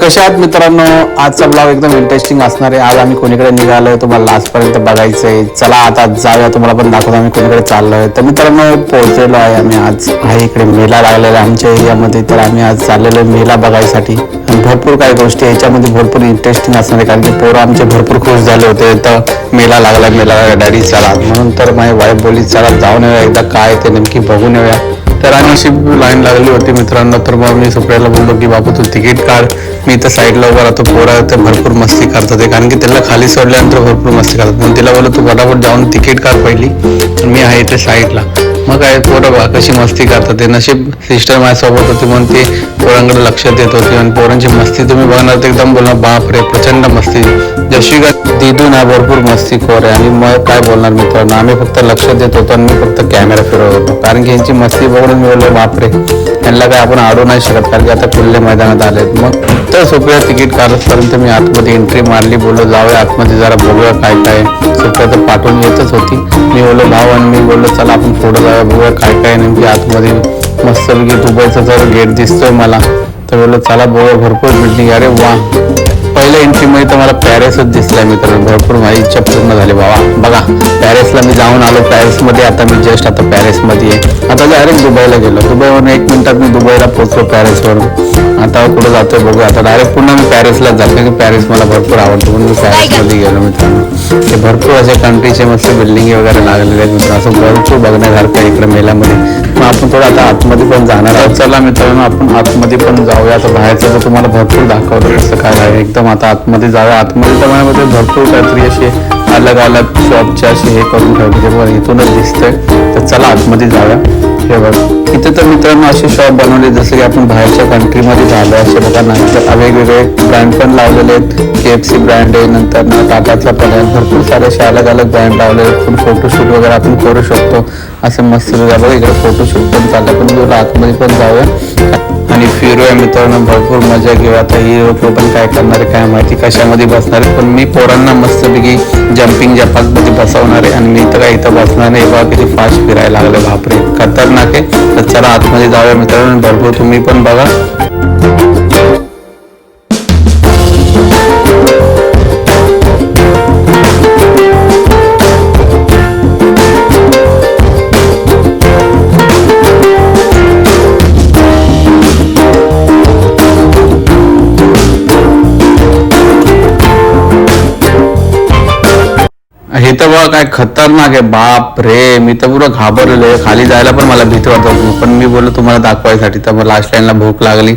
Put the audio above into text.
कशा आहात मित्रांनो? आजचा ब्लॉग एकदम इंटरेस्टिंग असणार आहे. आज आम्ही कोणीकडे निघालोय तुम्हाला लास्टपर्यंत बघायचंय. चला आता जाऊया, तुम्हाला पण दाखवतो आम्ही कोणीकडे चाललोय. तर मित्रांनो पोहोचलेलो आहे आम्ही. आज आहे इकडे मेला लागलेला आहे आमच्या एरियामध्ये. तर आम्ही आज चाललेलो मेला बघायसाठी. आणि भरपूर काही गोष्टी याच्यामध्ये भरपूर इंटरेस्टिंग असणार आहे, कारण की पोरं आमचे भरपूर खुश झाले होते. तर मेला लागला डॅडी चला म्हणून. तर माझी वाईफ बोलली चला जाऊन येऊया एकदा, काय ते नेमकी बघून येऊया. तर आणि अशी लाईन लागली होती मित्रांनो. तर मग मी सुप्रियाला बोललो की बाबू तू तिकीट काढ, मी तर साईडला उभा राहतो. पोरं ते भरपूर मस्ती करतात, कारण की त्याला खाली सोडल्यानंतर भरपूर मस्ती करतात. म्हणून तिला बोललो तू फटाफट जाऊन तिकीट काढ पहिली, मी आहे इथे साईडला. मग काय पोरं बा कशी मस्ती करतात. ते नशीब सिस्टर माझ्यासोबत होती म्हणून ती पोरांकडे लक्ष देत होती. आणि पोरांची मस्ती तुम्ही बघणार तर एकदम बोलणार बापरे प्रचंड मस्ती. जशी का दिदू ना भरपूर मस्तीखोर आहे. आणि मग काय बोलणार मित्रांनो, आम्ही फक्त लक्ष देत होतो आणि मी फक्त कॅमेरा फिरवत होतो, कारण की यांची मस्ती बघून मी बोललो बापरे यांना काय आपण आडू नाही शकत, कारण की आता खुल्ले मैदानात आलेत. मग तर सुप्रिया तिकीट काढतपर्यंत मी आतमध्ये एंट्री मारली. बोललो जाऊया आतमध्ये जरा बघूया काय काय. सुप्रिया तर पाठवून येतच होती. मी बोललो भाऊ आणि मी बोललो चला आपण पुढे जाऊया, बघूया काय काय नेमकी आतमध्ये. मस्तपैकी दुबईचा जर गेट दिसतोय मला, तर बोललो चला बघूया. भरपूर बिल्डिंग. अरे वा, पहिल्या एंट्रीमध्ये तर मला पॅरिसच दिसलाय मित्रांनो. भरपूर माझी इच्छा पूर्ण झाली बाबा. बघा पॅरिसला मी जाऊन आलो. पॅरिसमध्ये आता मी जस्ट आता पॅरिसमध्ये आहे. आता डायरेक्ट दुबईला गेलो. दुबईवरून 1 मिनिटात मी दुबईला पोहोचलो पॅरिसवरून. आता कुठं जातोय बघूया. आता डायरेक्ट पुन्हा मी पॅरिसलाच जातो, की पॅरिस मला भरपूर आवडतो म्हणून मी पॅरिसमध्ये गेलो मित्रांनो. ते भरपूर असे कंट्रीचे मस्त बिल्डिंग वगैरे लागलेले आहेत मित्रांनो. असं भरपूर बघण्यासारखं इकडे मेल्यामध्ये. मग आपण थोडं आता आतमध्ये पण जाणार आहोत. चला मित्रांनो आपण आतमध्ये पण जाऊया. आता बाहेरचं तर तुम्हाला भरपूर दाखवलं कसं काय आहे एकदम. आता आतमध्ये जाऊया. आतमध्ये तर माझ्यामध्ये भरपूर काहीतरी असे अलग अलग शॉपचे असे हे करून ठेवले, बघा इथूनच दिसतंय. तर चला आतमध्ये जाऊया. हे बघा इथे तर मित्रांनो असे शॉप बनवले जसं की आपण बाहेरच्या कंट्रीमध्ये झालो असे बघा ना. तर वेगवेगळे ब्रँड पण लावलेले आहेत. KFC ब्रँड आहे, नंतर ना टाटाचा पण आहे. भरपूर सारे असे अलग अलग ब्रँड लावलेले आहेत. पण फोटोशूट वगैरे आपण करू शकतो असे मस्त बघा. इकडे फोटोशूट पण चाललं. पण घेऊन आतमध्ये पण जाऊया आणि फिरूया मित्रांनो. भरपूर मजा घेऊया. आता ही लोक पण काय करणार आहे काय माहिती, कशामध्ये बसणार आहे. पण मी पोरांना मस्तपैकी जम्पिंग जपाकमध्ये बसवणार आहे. आणि मी तर काय इथं बसणार नाही. बघा किती फास्ट फिरायला लागले बापरे, खतरनाक आहे. तर चला आतमध्ये जाऊया मित्रांनो. भरपूर तुम्ही पण बघा. हे तर बघा काय खतरनाक आहे बाप रे. मी तर पुरं घाबरलेलो आहे. खाली जायला पण मला भीती वाटत होती. पण मी बोललो तुम्हाला दाखवायसाठी. तर मग लास्ट लाईनला भूक लागली